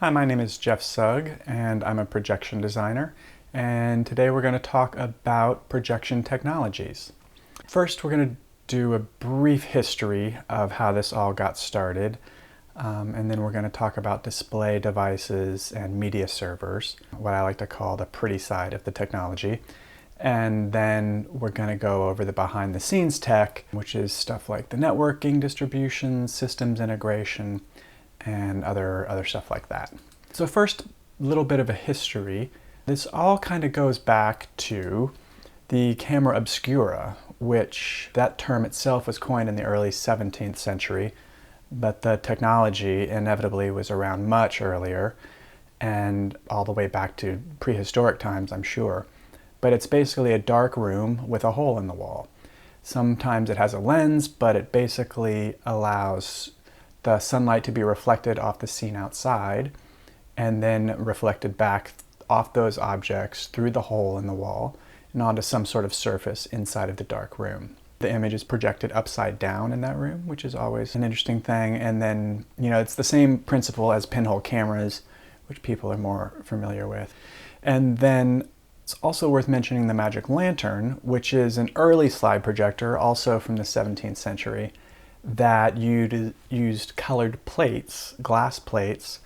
Hi, my name is Jeff Sugg, and I'm a projection designer. And today we're going to talk about projection technologies. First, we're going to do a brief history of how this all got started. And then we're going to talk about display devices and media servers, what I like to call the pretty side of the technology. And then we're going to go over the behind the scenes tech, which is stuff like the networking, distribution, systems integration, and other stuff like that. So first, a little bit of a history. This all kind of goes back to the camera obscura, which that term itself was coined in the early 17th century, but the technology inevitably was around much earlier and all the way back to prehistoric times, I'm sure. But it's basically a dark room with a hole in the wall. Sometimes it has a lens, but it basically allows the sunlight to be reflected off the scene outside and then reflected back off those objects through the hole in the wall and onto some sort of surface inside of the dark room. The image is projected upside down in that room, which is always an interesting thing. And then, it's the same principle as pinhole cameras, which people are more familiar with. And then it's also worth mentioning the magic lantern, which is an early slide projector, also from the 17th century, that used colored plates, glass plates,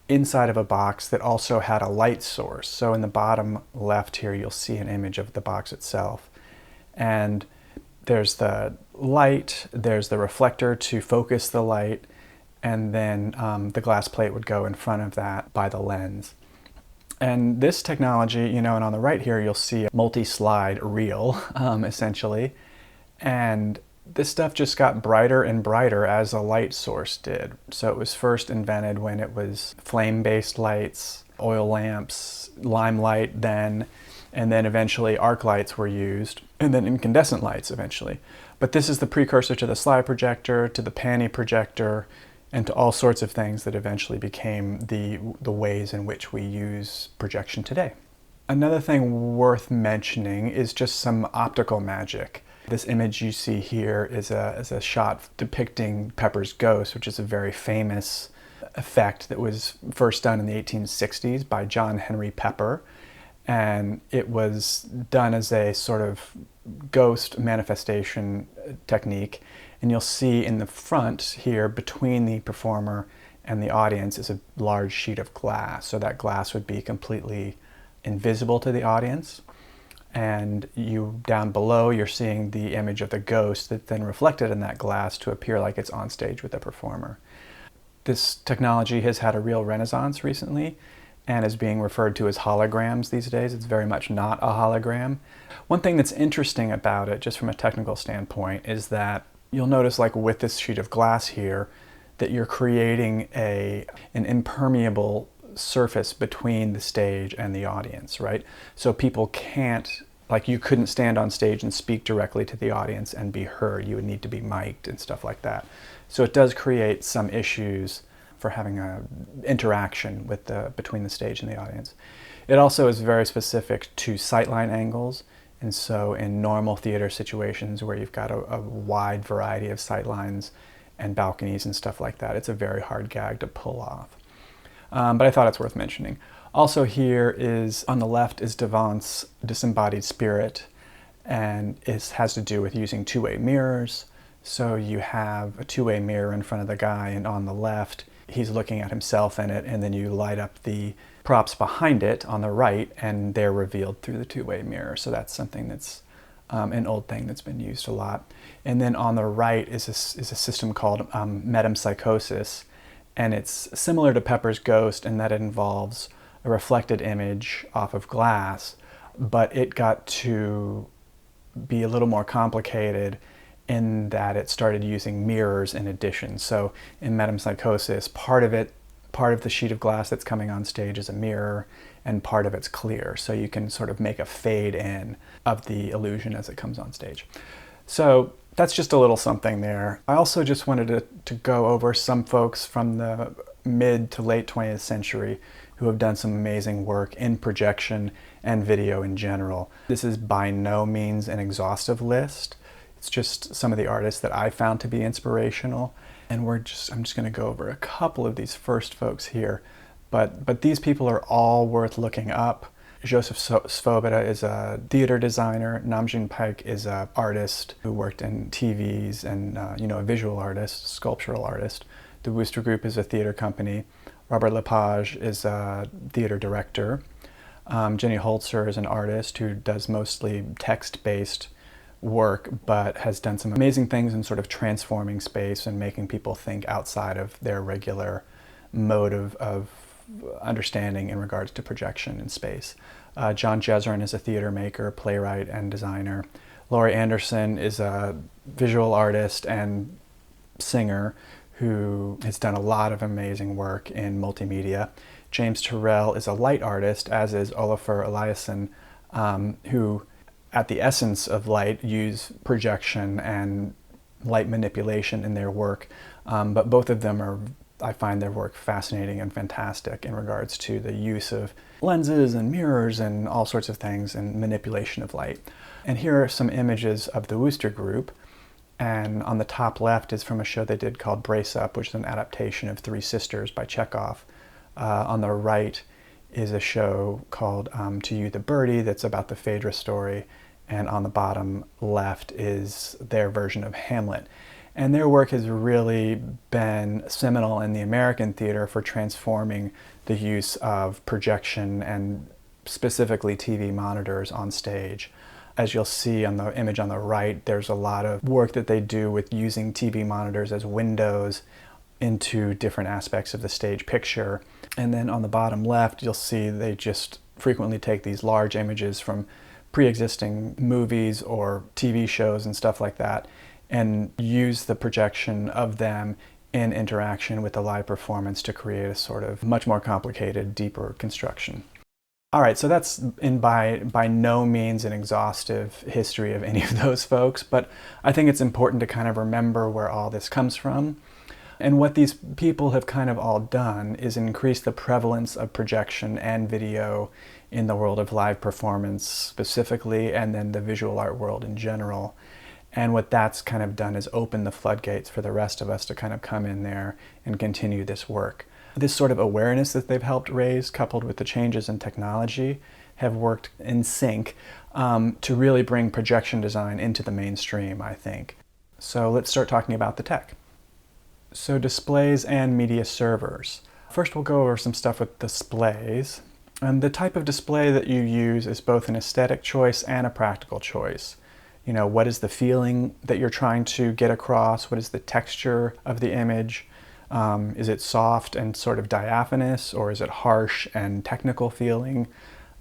inside of a box that also had a light source. So in the bottom left here, you'll see an image of the box itself. And there's the light, there's the reflector to focus the light, and then the glass plate would go in front of that by the lens. And this technology, and on the right here, you'll see a multi-slide reel, essentially. And this stuff just got brighter and brighter as a light source did. So it was first invented when it was flame-based lights, oil lamps, limelight then, and then eventually arc lights were used, and then incandescent lights eventually. But this is the precursor to the slide projector, to the panny projector, and to all sorts of things that eventually became the ways in which we use projection today. Another thing worth mentioning is just some optical magic. This image you see here is a shot depicting Pepper's ghost, which is a very famous effect that was first done in the 1860s by John Henry Pepper. And it was done as a sort of ghost manifestation technique. And you'll see in the front here, between the performer and the audience, is a large sheet of glass. So that glass would be completely invisible to the audience. And down below, you're seeing the image of the ghost that's then reflected in that glass to appear like it's on stage with the performer. This technology has had a real renaissance recently and is being referred to as holograms these days. It's very much not a hologram. One thing that's interesting about it, just from a technical standpoint, is that you'll notice, like with this sheet of glass here, that you're creating an impermeable surface between the stage and the audience, right? So people can't, you couldn't stand on stage and speak directly to the audience and be heard. You would need to be mic'd and stuff like that. So it does create some issues for having an interaction between the stage and the audience. It also is very specific to sightline angles. And so in normal theater situations where you've got a wide variety of sightlines and balconies and stuff like that, it's a very hard gag to pull off. But I thought it's worth mentioning. Also here is, on the left, is Devant's disembodied spirit, and it has to do with using two-way mirrors. So you have a two-way mirror in front of the guy, and on the left, he's looking at himself in it, and then you light up the props behind it on the right, and they're revealed through the two-way mirror. So that's something that's an old thing that's been used a lot. And then on the right is a system called metempsychosis, and it's similar to Pepper's ghost in that it involves a reflected image off of glass, but it got to be a little more complicated in that it started using mirrors in addition. So in metempsychosis, part of the sheet of glass that's coming on stage is a mirror, and part of it's clear. So you can sort of make a fade in of the illusion as it comes on stage. So that's just a little something there. I also just wanted to go over some folks from the mid to late 20th century who have done some amazing work in projection and video in general. This is by no means an exhaustive list. It's just some of the artists that I found to be inspirational. And I'm just going to go over a couple of these first folks here. But these people are all worth looking up. Joseph Svoboda is a theater designer. Namjoon Paik is an artist who worked in TVs and a visual artist, sculptural artist. The Wooster Group is a theater company. Robert Lepage is a theater director. Jenny Holzer is an artist who does mostly text-based work, but has done some amazing things in sort of transforming space and making people think outside of their regular mode of understanding in regards to projection in space. John Jezerin is a theater maker, playwright, and designer. Laurie Anderson is a visual artist and singer who has done a lot of amazing work in multimedia. James Terrell is a light artist, as is Olafur Eliasson, who at the essence of light use projection and light manipulation in their work. But both of them I find their work fascinating and fantastic in regards to the use of lenses and mirrors and all sorts of things and manipulation of light. And here are some images of the Wooster Group. And on the top left is from a show they did called Brace Up, which is an adaptation of Three Sisters by Chekhov. On the right is a show called To You the Birdie that's about the Phaedra story. And on the bottom left is their version of Hamlet. And their work has really been seminal in the American theater for transforming the use of projection and specifically TV monitors on stage. As you'll see on the image on the right, there's a lot of work that they do with using TV monitors as windows into different aspects of the stage picture. And then on the bottom left, you'll see they just frequently take these large images from pre-existing movies or TV shows and stuff like that and use the projection of them in interaction with the live performance to create a sort of much more complicated, deeper construction. All right, so that's by no means an exhaustive history of any of those folks, but I think it's important to kind of remember where all this comes from. And what these people have kind of all done is increase the prevalence of projection and video in the world of live performance specifically, and then the visual art world in general. And what that's kind of done is open the floodgates for the rest of us to kind of come in there and continue this work. This sort of awareness that they've helped raise, coupled with the changes in technology, have worked in sync to really bring projection design into the mainstream, I think. So let's start talking about the tech. So displays and media servers. First we'll go over some stuff with displays. And the type of display that you use is both an aesthetic choice and a practical choice. You know, what is the feeling that you're trying to get across? What is the texture of the image? Is it soft and sort of diaphanous, or is it harsh and technical feeling?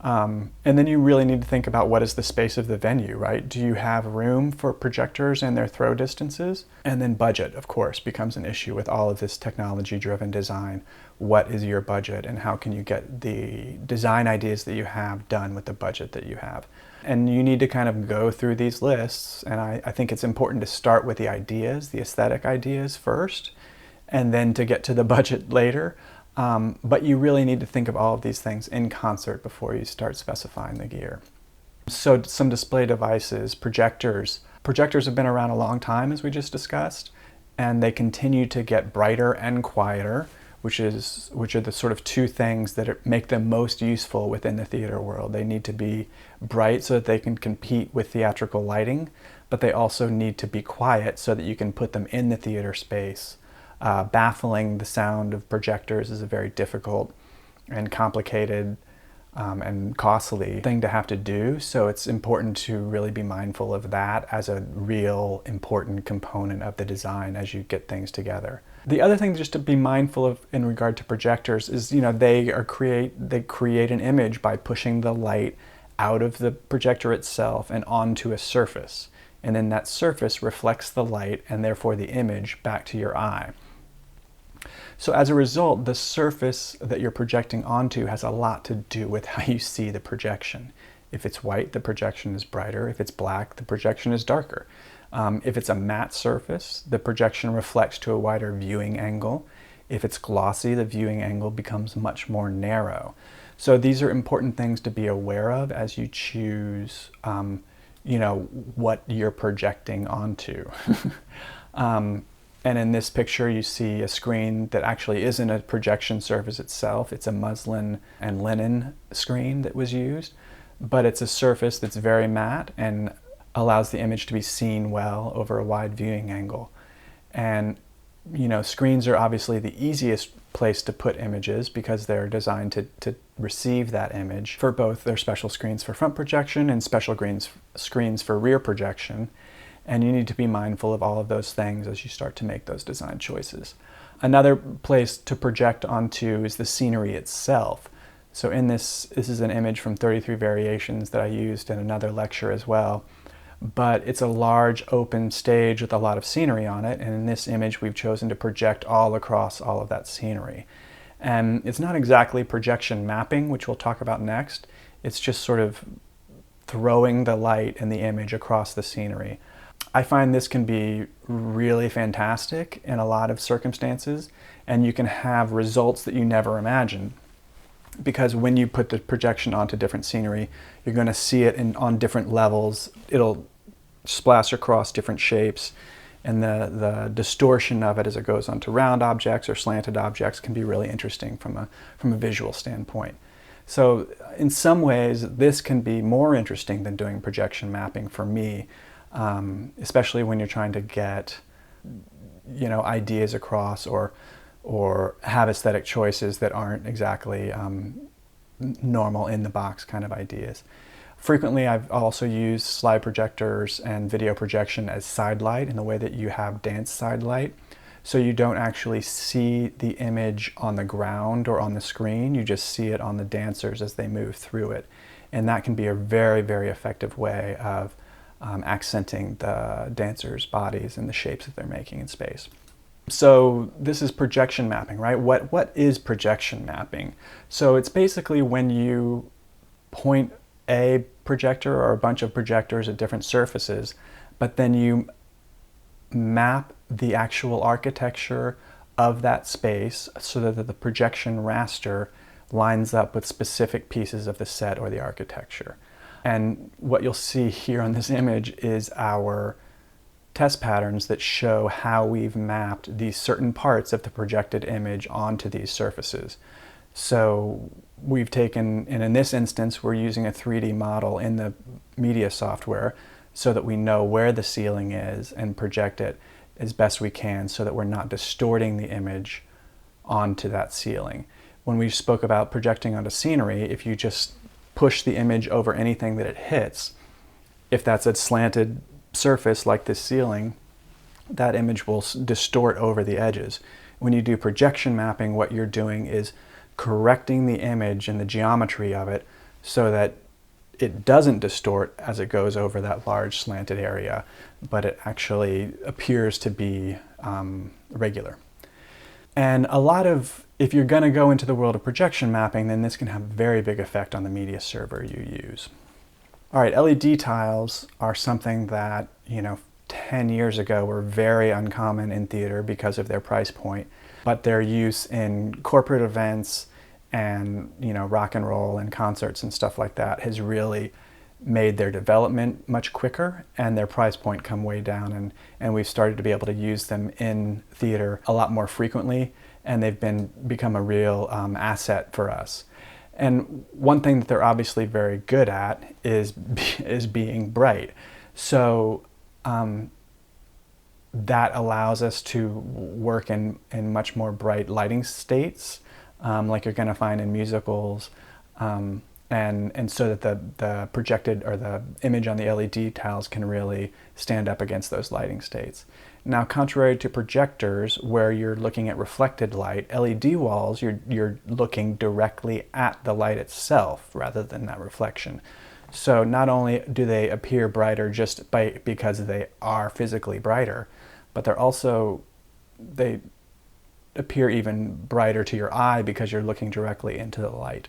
And then you really need to think about what is the space of the venue, right? Do you have room for projectors and their throw distances? And then budget, of course, becomes an issue with all of this technology-driven design. What is your budget, and how can you get the design ideas that you have done with the budget that you have? And you need to kind of go through these lists, and I think it's important to start with the ideas, the aesthetic ideas first, and then to get to the budget later. But you really need to think of all of these things in concert before you start specifying the gear. So some display devices, projectors. Projectors have been around a long time, as we just discussed, and they continue to get brighter and quieter, which are the sort of two things that make them most useful within the theater world. They need to be bright so that they can compete with theatrical lighting, but they also need to be quiet so that you can put them in the theater space. Baffling the sound of projectors is a very difficult and complicated and costly thing to have to do, so it's important to really be mindful of that as a real important component of the design as you get things together. The other thing just to be mindful of in regard to projectors is, you know, they create an image by pushing the light out of the projector itself and onto a surface, and then that surface reflects the light and therefore the image back to your eye. So as a result, the surface that you're projecting onto has a lot to do with how you see the projection. If it's white, the projection is brighter. If it's black, the projection is darker. If it's a matte surface, the projection reflects to a wider viewing angle. If it's glossy, the viewing angle becomes much more narrow. So these are important things to be aware of as you choose, you know, what you're projecting onto. And in this picture, you see a screen that actually isn't a projection surface itself. It's a muslin and linen screen that was used, but it's a surface that's very matte and allows the image to be seen well over a wide viewing angle. And screens are obviously the easiest place to put images because they're designed to receive that image for both their special screens for front projection and special screens for rear projection. And you need to be mindful of all of those things as you start to make those design choices. Another place to project onto is the scenery itself. So in this is an image from 33 Variations that I used in another lecture as well. But it's a large open stage with a lot of scenery on it, and in this image we've chosen to project all across all of that scenery. And it's not exactly projection mapping, which we'll talk about next. It's just sort of throwing the light and the image across the scenery. I find this can be really fantastic in a lot of circumstances, and you can have results that you never imagined. Because when you put the projection onto different scenery, you're going to see it on different levels. It'll splash across different shapes, and the distortion of it as it goes onto round objects or slanted objects can be really interesting from a visual standpoint. So in some ways, this can be more interesting than doing projection mapping for me, especially when you're trying to get ideas across or have aesthetic choices that aren't exactly normal in the box kind of ideas. Frequently, I've also used slide projectors and video projection as side light in the way that you have dance side light. So you don't actually see the image on the ground or on the screen, you just see it on the dancers as they move through it. And that can be a very, very effective way of accenting the dancers' bodies and the shapes that they're making in space. So this is projection mapping, right? What is projection mapping? So it's basically when you point a projector or a bunch of projectors at different surfaces, but then you map the actual architecture of that space so that the projection raster lines up with specific pieces of the set or the architecture. And what you'll see here on this image is our test patterns that show how we've mapped these certain parts of the projected image onto these surfaces. So we've taken, and in this instance, we're using a 3D model in the media software so that we know where the ceiling is and project it as best we can so that we're not distorting the image onto that ceiling. When we spoke about projecting onto scenery, if you just push the image over anything that it hits, if that's a slanted surface like this ceiling, that image will distort over the edges. When you do projection mapping, what you're doing is correcting the image and the geometry of it so that it doesn't distort as it goes over that large slanted area, but it actually appears to be regular. And if you're going to go into the world of projection mapping, then this can have a very big effect on the media server you use. All right, LED tiles are something that, 10 years ago were very uncommon in theater because of their price point, but their use in corporate events and, rock and roll and concerts and stuff like that has really made their development much quicker and their price point come way down, and we've started to be able to use them in theater a lot more frequently, and they've become a real asset for us. And one thing that they're obviously very good at is being bright. So that allows us to work in much more bright lighting states, like you're going to find in musicals, and so that the projected or the image on the LED tiles can really stand up against those lighting states. Now, contrary to projectors where you're looking at reflected light, LED walls, you're looking directly at the light itself rather than that reflection. So not only do they appear brighter just because they are physically brighter, but they appear even brighter to your eye because you're looking directly into the light.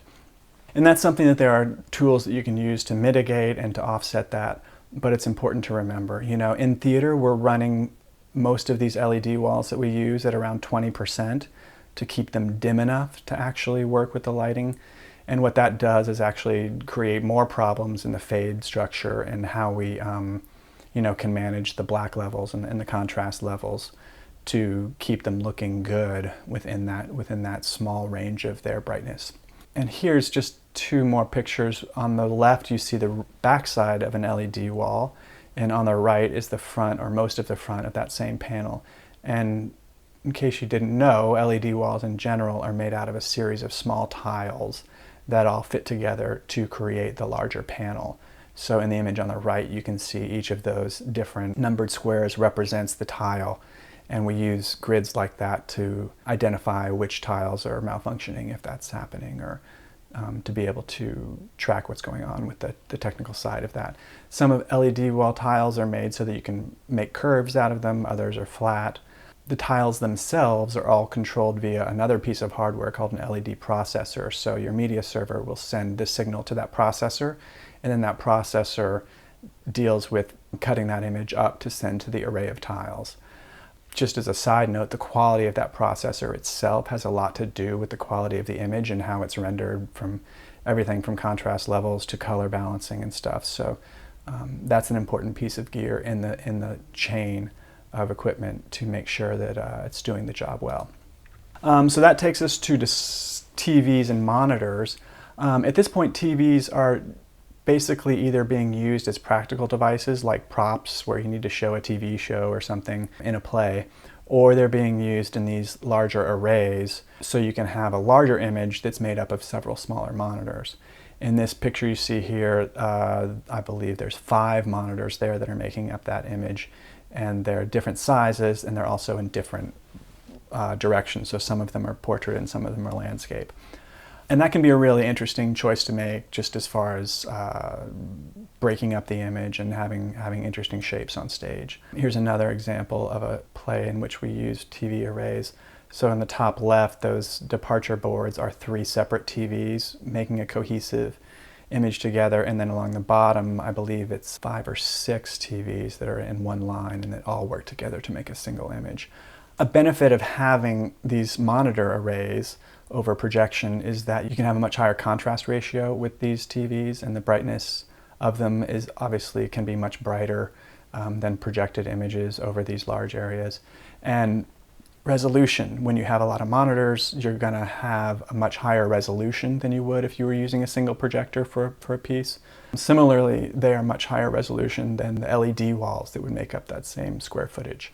And that's something that there are tools that you can use to mitigate and to offset that, but it's important to remember. In theater, we're running most of these LED walls that we use at around 20% to keep them dim enough to actually work with the lighting. And what that does is actually create more problems in the fade structure and how we can manage the black levels and the contrast levels to keep them looking good within that small range of their brightness. And here's just two more pictures. On the left, you see the backside of an LED wall, and on the right is the front, or most of the front, of that same panel. And in case you didn't know, LED walls in general are made out of a series of small tiles that all fit together to create the larger panel. So in the image on the right, you can see each of those different numbered squares represents the tile. And we use grids like that to identify which tiles are malfunctioning, if that's happening, or to be able to track what's going on with the technical side of that. Some of LED wall tiles are made so that you can make curves out of them, others are flat. The tiles themselves are all controlled via another piece of hardware called an LED processor. So your media server will send the signal to that processor, and then that processor deals with cutting that image up to send to the array of tiles. Just as a side note, the quality of that processor itself has a lot to do with the quality of the image and how it's rendered, from everything from contrast levels to color balancing and stuff. So that's an important piece of gear in the chain of equipment to make sure that it's doing the job well. So that takes us to TVs and monitors. At this point, TVs are basically either being used as practical devices like props where you need to show a TV show or something in a play, or they're being used in these larger arrays so you can have a larger image that's made up of several smaller monitors. In this picture you see here, I believe there's 5 monitors there that are making up that image, and they're different sizes, and they're also in different directions. So some of them are portrait and some of them are landscape. And that can be a really interesting choice to make, just as far as breaking up the image and having interesting shapes on stage. Here's another example of a play in which we used TV arrays. So in the top left, those departure boards are 3 separate TVs making a cohesive image together, and then along the bottom, I believe it's 5 or 6 TVs that are in one line and that all work together to make a single image. A benefit of having these monitor arrays over projection is that you can have a much higher contrast ratio with these TVs, and the brightness of them is obviously can be much brighter than projected images over these large areas. And resolution, when you have a lot of monitors, you're going to have a much higher resolution than you would if you were using a single projector for a piece. Similarly, they are much higher resolution than the LED walls that would make up that same square footage.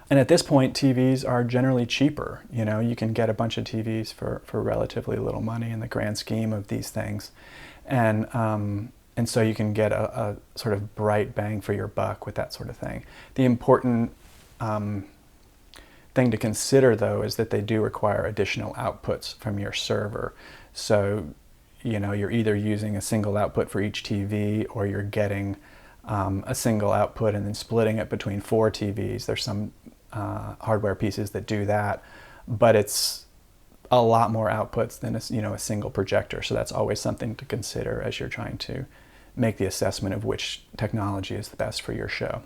And at this point, TVs are generally cheaper. You know, you can get a bunch of TVs for relatively little money in the grand scheme of these things. And so you can get a sort of bright bang for your buck with that sort of thing. The important thing to consider, though, is that they do require additional outputs from your server. So, you know, you're either using a single output for each TV, or you're getting a single output and then splitting it between 4 TVs. There's some hardware pieces that do that, but it's a lot more outputs than a single projector. So that's always something to consider as you're trying to make the assessment of which technology is the best for your show.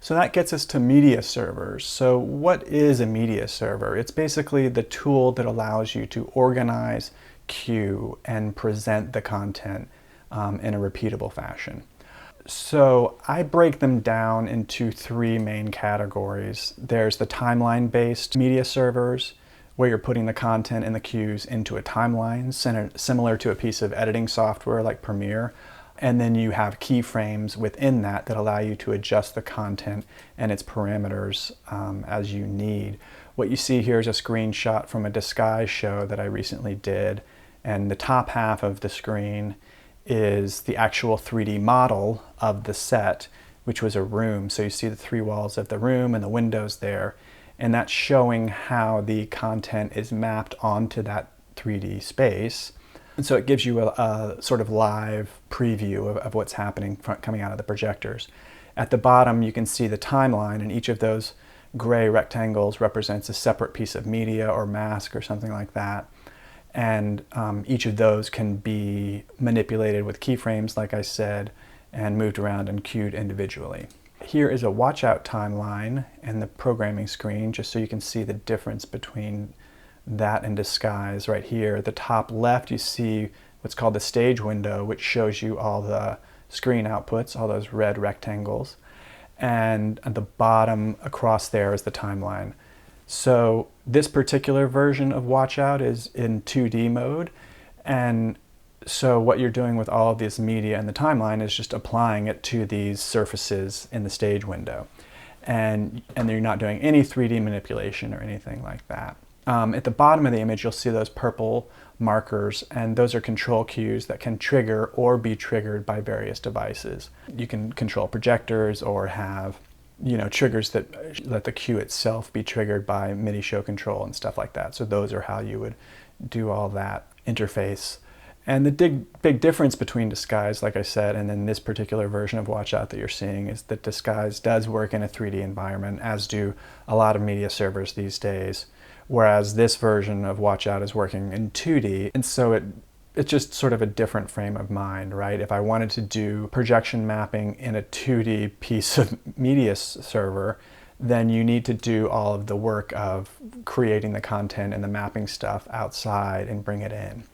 So that gets us to media servers. So what is a media server? It's basically the tool that allows you to organize, queue, and present the content in a repeatable fashion. So I break them down into 3 main categories. There's the timeline-based media servers, where you're putting the content and the cues into a timeline, similar to a piece of editing software like Premiere. And then you have keyframes within that allow you to adjust the content and its parameters as you need. What you see here is a screenshot from a disguise show that I recently did, and the top half of the screen is the actual 3D model of the set, which was a room. So you see the 3 walls of the room and the windows there, and that's showing how the content is mapped onto that 3D space. And so it gives you a sort of live preview of what's happening coming out of the projectors. At the bottom, you can see the timeline, and each of those gray rectangles represents a separate piece of media or mask or something like that. And each of those can be manipulated with keyframes, like I said, and moved around and queued individually. Here is a watch out timeline and the programming screen, just so you can see the difference between that and disguise. Right here, at the top left, you see what's called the stage window, which shows you all the screen outputs, all those red rectangles. And at the bottom across there is the timeline. So this particular version of Watch Out is in 2D mode, and so what you're doing with all of this media and the timeline is just applying it to these surfaces in the stage window. And you're not doing any 3D manipulation or anything like that. At the bottom of the image, you'll see those purple markers, and those are control cues that can trigger or be triggered by various devices. You can control projectors or have, triggers that let the cue itself be triggered by MIDI show control and stuff like that. So those are how you would do all that interface. And the big difference between Disguise, like I said, and then this particular version of Watch Out that you're seeing is that Disguise does work in a 3D environment, as do a lot of media servers these days, whereas this version of Watch Out is working in 2D. And so it's just sort of a different frame of mind, right? If I wanted to do projection mapping in a 2D piece of media server, then you need to do all of the work of creating the content and the mapping stuff outside and bring it in.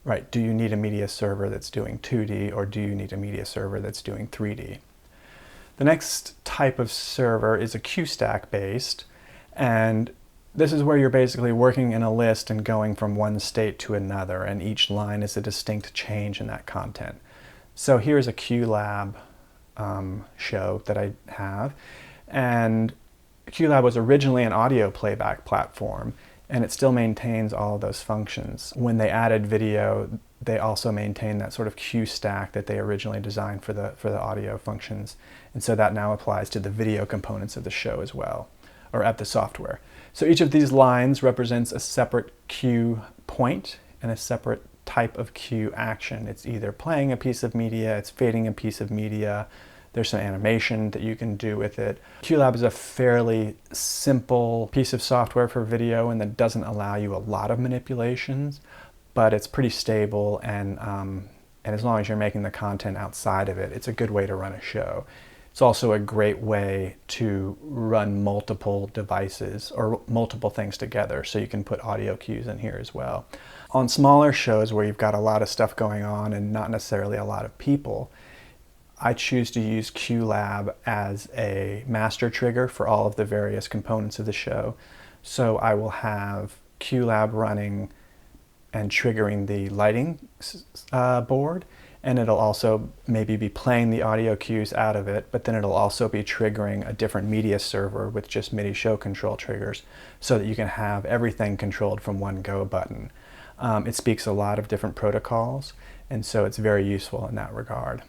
Right, do you need a media server that's doing 2D, or do you need a media server that's doing 3D? The next type of server is a queue stack based, and this is where you're basically working in a list and going from one state to another, and each line is a distinct change in that content. So here's a QLab show that I have, and QLab was originally an audio playback platform, and it still maintains all of those functions. When they added video, they also maintain that sort of queue stack that they originally designed for the audio functions. And so that now applies to the video components of the show as well, or at the software. So each of these lines represents a separate cue point and a separate type of cue action. It's either playing a piece of media, it's fading a piece of media, there's some animation that you can do with it. QLab is a fairly simple piece of software for video, and that doesn't allow you a lot of manipulations, but it's pretty stable, and as long as you're making the content outside of it, it's a good way to run a show. It's also a great way to run multiple devices or multiple things together, so you can put audio cues in here as well. On smaller shows where you've got a lot of stuff going on and not necessarily a lot of people, I choose to use QLab as a master trigger for all of the various components of the show. So I will have QLab running and triggering the lighting board, and it'll also maybe be playing the audio cues out of it, but then it'll also be triggering a different media server with just MIDI show control triggers, so that you can have everything controlled from one go button. It speaks a lot of different protocols, and so it's very useful in that regard.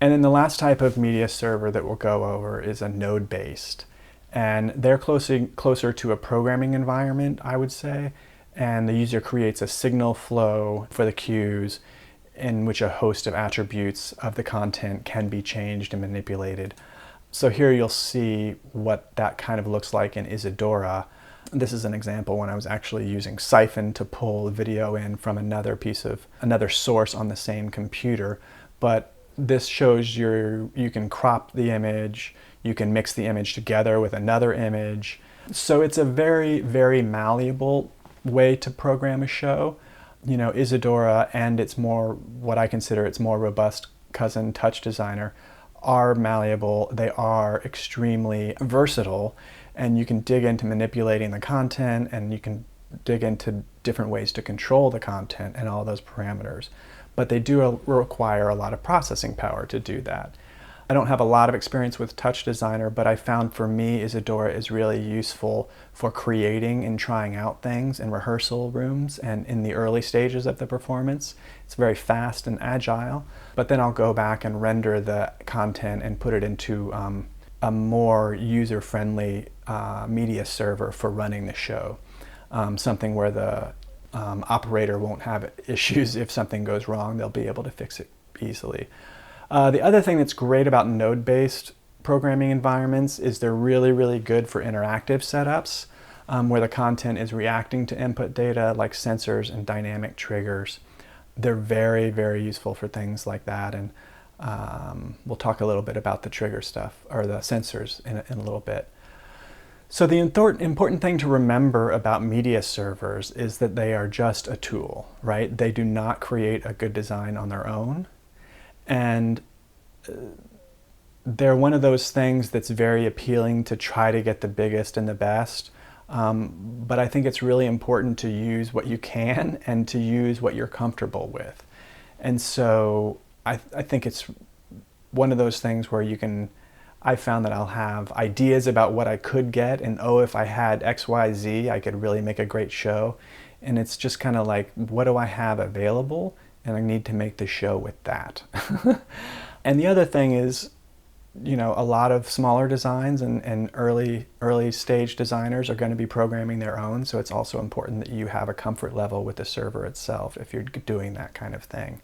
And then the last type of media server that we'll go over is a node-based. And they're closer to a programming environment, I would say. And the user creates a signal flow for the cues in which a host of attributes of the content can be changed and manipulated. So here you'll see what that kind of looks like in Isadora. This is an example when I was actually using Siphon to pull video in from another source on the same computer. But this shows you can crop the image, you can mix the image together with another image. So it's a very, very malleable way to program a show. Isadora and what I consider its more robust cousin, Touch Designer, are malleable. They are extremely versatile, and you can dig into manipulating the content, and you can dig into different ways to control the content and all those parameters. But they do require a lot of processing power to do that. I don't have a lot of experience with Touch Designer, but I found for me Isadora is really useful for creating and trying out things in rehearsal rooms and in the early stages of the performance. It's very fast and agile, but then I'll go back and render the content and put it into a more user-friendly media server for running the show. Something where the operator won't have issues. If something goes wrong, they'll be able to fix it easily. The other thing that's great about node-based programming environments is they're really, really good for interactive setups where the content is reacting to input data like sensors and dynamic triggers. They're very, very useful for things like that, and we'll talk a little bit about the trigger stuff, or the sensors, in a little bit. So the important thing to remember about media servers is that they are just a tool, right? They do not create a good design on their own. And they're one of those things that's very appealing to try to get the biggest and the best. But I think it's really important to use what you can and to use what you're comfortable with. And so I think it's one of those things where I found that I'll have ideas about what I could get, and if I had X, Y, Z, I could really make a great show. And it's just kind of like, what do I have available? And I need to make the show with that. And the other thing is, a lot of smaller designs and early stage designers are going to be programming their own, so it's also important that you have a comfort level with the server itself if you're doing that kind of thing.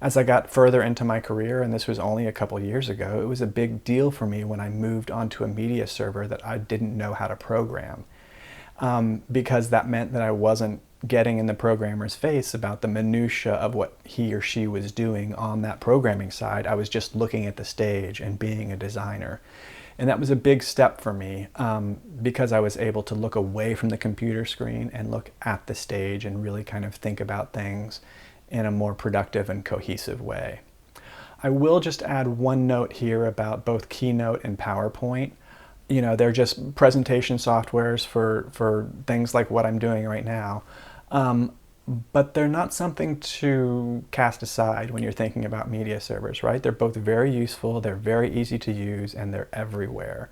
As I got further into my career, and this was only a couple years ago, it was a big deal for me when I moved onto a media server that I didn't know how to program, because that meant that I wasn't getting in the programmer's face about the minutia of what he or she was doing on that programming side. I was just looking at the stage and being a designer. And that was a big step for me, because I was able to look away from the computer screen and look at the stage and really kind of think about things in a more productive and cohesive way. I will just add one note here about both Keynote and PowerPoint. They're just presentation softwares for things like what I'm doing right now. But they're not something to cast aside when you're thinking about media servers, right? They're both very useful, they're very easy to use, and they're everywhere.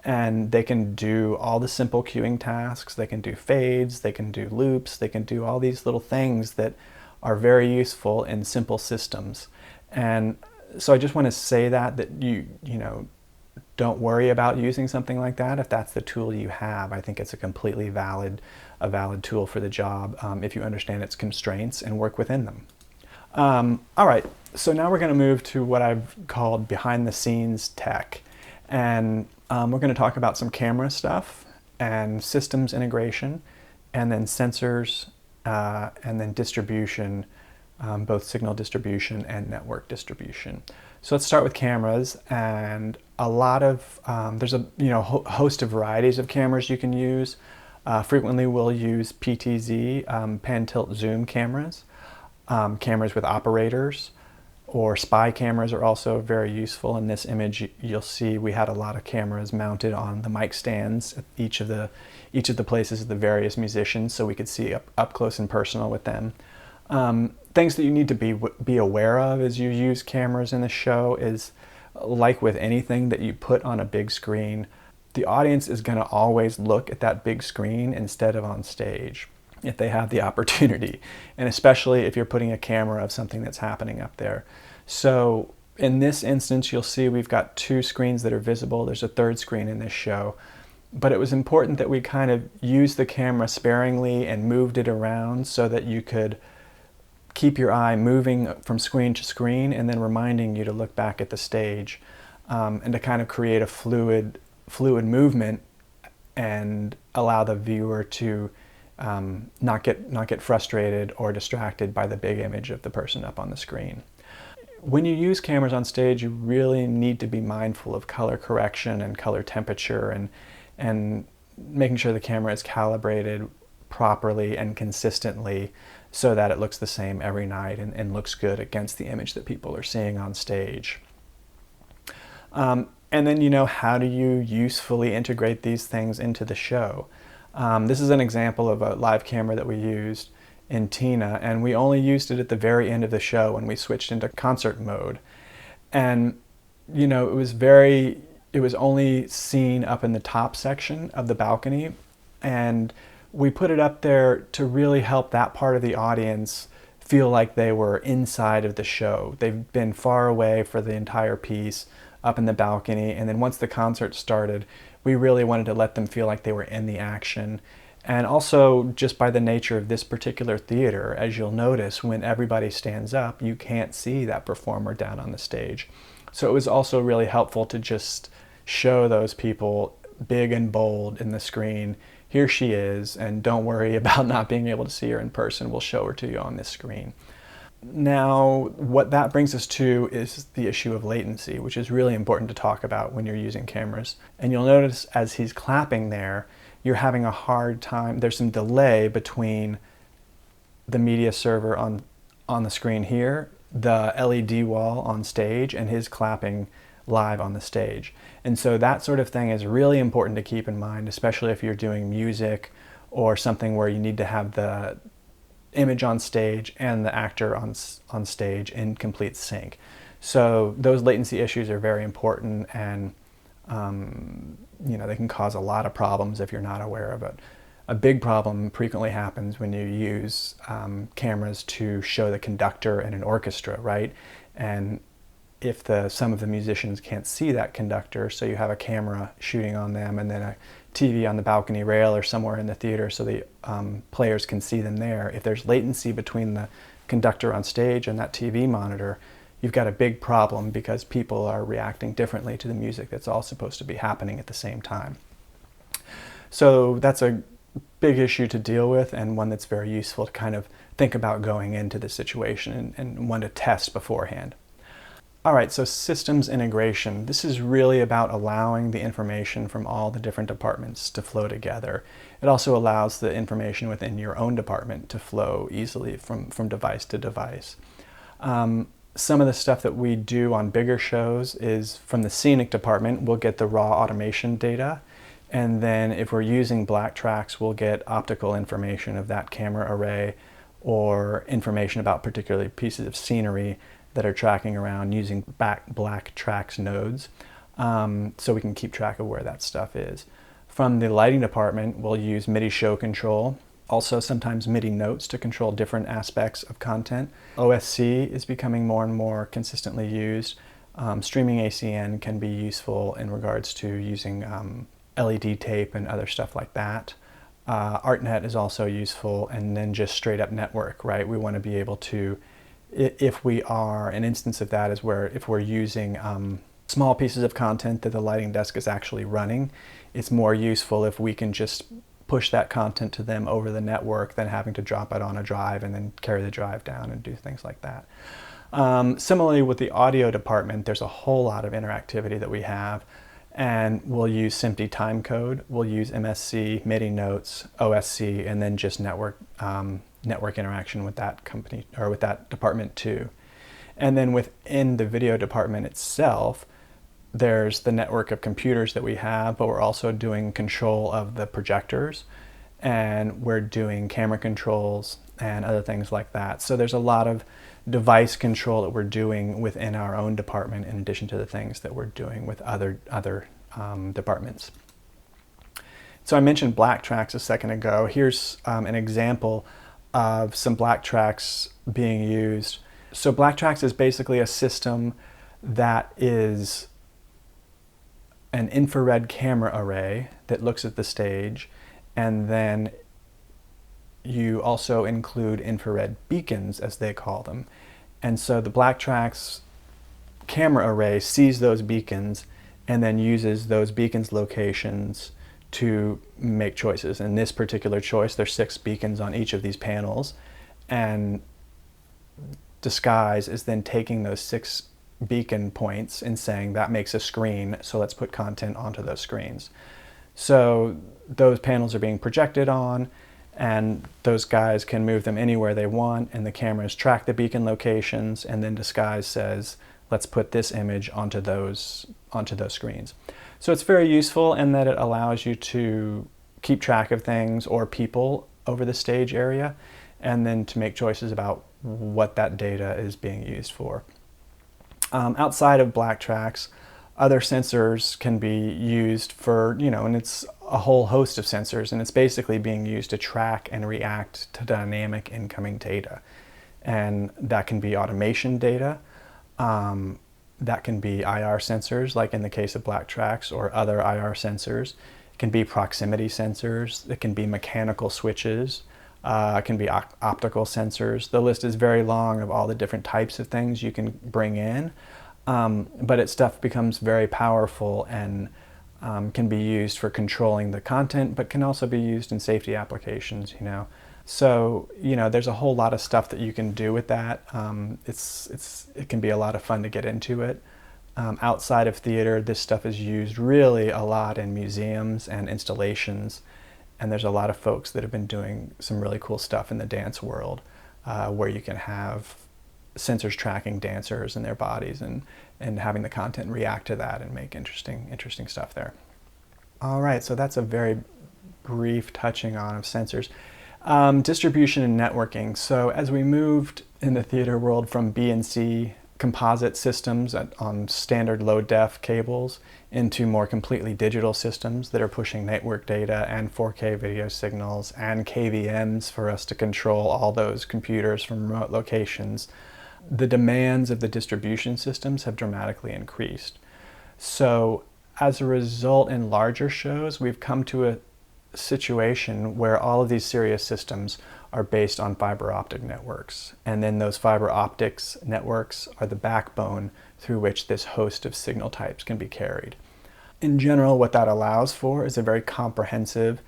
And they can do all the simple queuing tasks, they can do fades, they can do loops, they can do all these little things that are very useful in simple systems. And so I just want to say that you don't worry about using something like that if that's the tool you have. I think it's a completely valid tool for the job if you understand its constraints and work within them. All right, so now we're going to move to what I've called behind the scenes tech. And we're going to talk about some camera stuff and systems integration, and then sensors, and then distribution, both signal distribution and network distribution. So let's start with cameras, and a lot of, there's a host of varieties of cameras you can use. Frequently we'll use PTZ, pan tilt zoom cameras, cameras with operators, or spy cameras are also very useful. In this image you'll see we had a lot of cameras mounted on the mic stands at each of the places of the various musicians, so we could see up close and personal with them. Things that you need to be aware of as you use cameras in the show is, like with anything that you put on a big screen, the audience is going to always look at that big screen instead of on stage if they have the opportunity, and especially if you're putting a camera of something that's happening up there. So in this instance you'll see we've got two screens that are visible. There's a third screen in this show, but it was important that we kind of used the camera sparingly and moved it around so that you could keep your eye moving from screen to screen and then reminding you to look back at the stage, and to kind of create a fluid movement and allow the viewer to not get frustrated or distracted by the big image of the person up on the screen. When you use cameras on stage, you really need to be mindful of color correction and color temperature, and making sure the camera is calibrated properly and consistently so that it looks the same every night and looks good against the image that people are seeing on stage. And then, how do you usefully integrate these things into the show? This is an example of a live camera that we used in Tina, and we only used it at the very end of the show when we switched into concert mode. And it was only seen up in the top section of the balcony, and we put it up there to really help that part of the audience feel like they were inside of the show. They've been far away for the entire piece up in the balcony, and then once the concert started, we really wanted to let them feel like they were in the action. And also, just by the nature of this particular theater, as you'll notice, when everybody stands up, you can't see that performer down on the stage. So it was also really helpful to just show those people big and bold in the screen. Here she is, and don't worry about not being able to see her in person. We'll show her to you on this screen. Now, what that brings us to is the issue of latency, which is really important to talk about when you're using cameras. And you'll notice as he's clapping there, you're having a hard time. There's some delay between the media server on the screen here, the LED wall on stage, and his clapping live on the stage. And so that sort of thing is really important to keep in mind, especially if you're doing music or something where you need to have the image on stage and the actor on stage in complete sync. So those latency issues are very important, and they can cause a lot of problems if you're not aware of it. A big problem frequently happens when you use cameras to show the conductor in an orchestra, right? And if some of the musicians can't see that conductor, so you have a camera shooting on them and then a TV on the balcony rail or somewhere in the theater so the players can see them there. If there's latency between the conductor on stage and that TV monitor, you've got a big problem because people are reacting differently to the music that's all supposed to be happening at the same time. So that's a big issue to deal with, and one that's very useful to kind of think about going into the situation and one to test beforehand. All right, so systems integration. This is really about allowing the information from all the different departments to flow together. It also allows the information within your own department to flow easily from device to device. Some of the stuff that we do on bigger shows is from the scenic department, we'll get the raw automation data. And then if we're using black tracks, we'll get optical information of that camera array or information about particular pieces of scenery that are tracking around using black tracks nodes, so we can keep track of where that stuff is. From the lighting department, we'll use MIDI show control, also sometimes MIDI notes to control different aspects of content. OSC is becoming more and more consistently used. Streaming ACN can be useful in regards to using LED tape and other stuff like that. ArtNet is also useful, and then just straight up network, right? We want to be able to, if we are, an instance of that is where if we're using small pieces of content that the lighting desk is actually running, it's more useful if we can just push that content to them over the network than having to drop it on a drive and then carry the drive down and do things like that. Similarly with the audio department, there's a whole lot of interactivity that we have, and we'll use SMPTE timecode, we'll use MSC, MIDI notes, OSC, and then just network interaction with that company or with that department too. And then within the video department itself, there's the network of computers that we have, but we're also doing control of the projectors, and we're doing camera controls and other things like that. So there's a lot of device control that we're doing within our own department in addition to the things that we're doing with other departments. So I mentioned black tracks a second ago. Here's an example of some black tracks being used. So black tracks is basically a system that is an infrared camera array that looks at the stage, and then you also include infrared beacons, as they call them. And so the black tracks camera array sees those beacons and then uses those beacons locations to make choices. In this particular choice, there's 6 beacons on each of these panels, and Disguise is then taking those 6 beacon points and saying that makes a screen, so let's put content onto those screens. So those panels are being projected on, and those guys can move them anywhere they want, and the cameras track the beacon locations, and then Disguise says, let's put this image onto those screens. So it's very useful in that it allows you to keep track of things or people over the stage area, and then to make choices about what that data is being used for. Outside of black tracks, other sensors can be used for, and it's a whole host of sensors, and it's basically being used to track and react to dynamic incoming data. And that can be automation data, that can be IR sensors, like in the case of black tracks, or other IR sensors. It can be proximity sensors, it can be mechanical switches, it can be optical sensors. The list is very long of all the different types of things you can bring in, but stuff becomes very powerful and can be used for controlling the content, but can also be used in safety applications, So, there's a whole lot of stuff that you can do with that. It can be a lot of fun to get into it. Outside of theater, this stuff is used really a lot in museums and installations. And there's a lot of folks that have been doing some really cool stuff in the dance world, where you can have sensors tracking dancers and their bodies and having the content react to that and make interesting stuff there. All right, so that's a very brief touching on of sensors. Distribution and networking. So as we moved in the theater world from BNC composite systems on standard low-def cables into more completely digital systems that are pushing network data and 4K video signals and KVMs for us to control all those computers from remote locations, the demands of the distribution systems have dramatically increased. So as a result, in larger shows, we've come to a situation where all of these serious systems are based on fiber optic networks. And then those fiber optics networks are the backbone through which this host of signal types can be carried. In general, what that allows for is a very comprehensive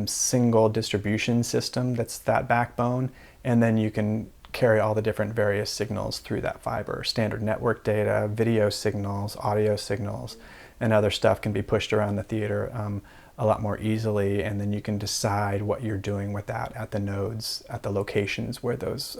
single distribution system that's that backbone, and then you can carry all the different various signals through that fiber. Standard network data, video signals, audio signals, and other stuff can be pushed around the theater a lot more easily, and then you can decide what you're doing with that at the nodes, at the locations where those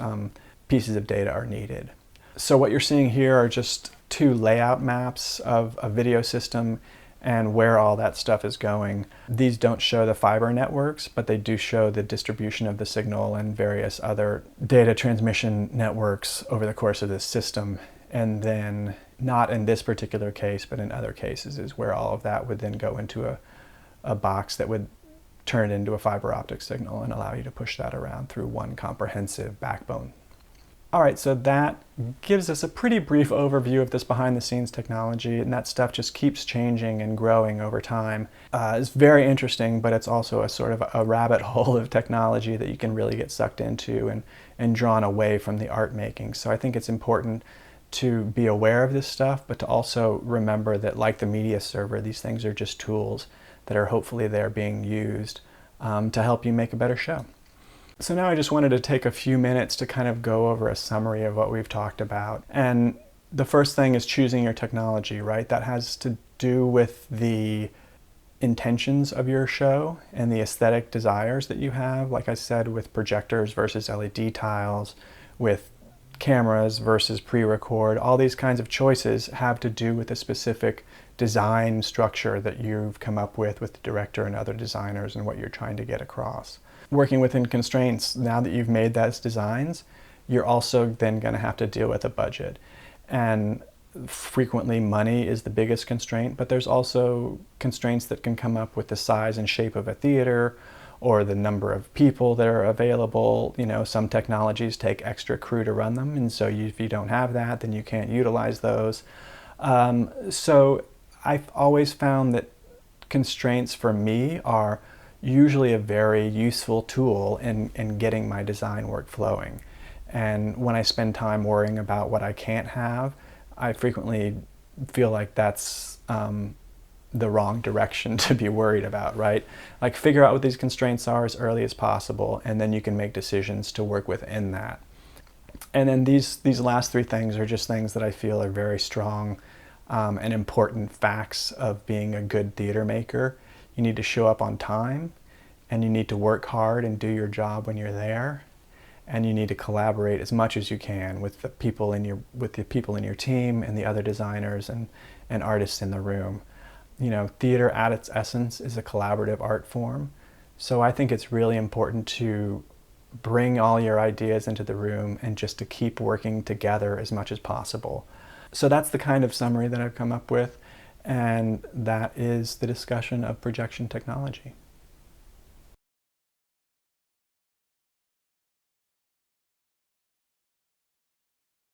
pieces of data are needed. So what you're seeing here are just two layout maps of a video system and where all that stuff is going. These don't show the fiber networks, but they do show the distribution of the signal and various other data transmission networks over the course of this system. And then, not in this particular case, but in other cases, is where all of that would then go into a box that would turn it into a fiber optic signal and allow you to push that around through one comprehensive backbone. All right, so that gives us a pretty brief overview of this behind-the-scenes technology, and that stuff just keeps changing and growing over time. It's very interesting, but it's also a sort of a rabbit hole of technology that you can really get sucked into and drawn away from the art making. So I think it's important to be aware of this stuff, but to also remember that, like the media server, these things are just tools that are hopefully there being used to help you make a better show. So now I just wanted to take a few minutes to kind of go over a summary of what we've talked about. And the first thing is choosing your technology, right? That has to do with the intentions of your show and the aesthetic desires that you have. Like I said, with projectors versus LED tiles, with cameras versus pre-record, all these kinds of choices have to do with a specific design structure that you've come up with the director and other designers and what you're trying to get across. Working within constraints, now that you've made those designs, you're also then going to have to deal with a budget. And frequently money is the biggest constraint, but there's also constraints that can come up with the size and shape of a theater or the number of people that are available. You know, some technologies take extra crew to run them, and so if you don't have that, then you can't utilize those. So I've always found that constraints for me are usually a very useful tool in getting my design work flowing. And when I spend time worrying about what I can't have, I frequently feel like that's the wrong direction to be worried about, right? Like, figure out what these constraints are as early as possible, and then you can make decisions to work within that. And then these last three things are just things that I feel are very strong and important facts of being a good theater maker. You need to show up on time, and you need to work hard and do your job when you're there, and you need to collaborate as much as you can with the people in your team and the other designers and artists in the room. You know, theater at its essence is a collaborative art form, so I think it's really important to bring all your ideas into the room and just to keep working together as much as possible. So that's the kind of summary that I've come up with, and that is the discussion of projection technology.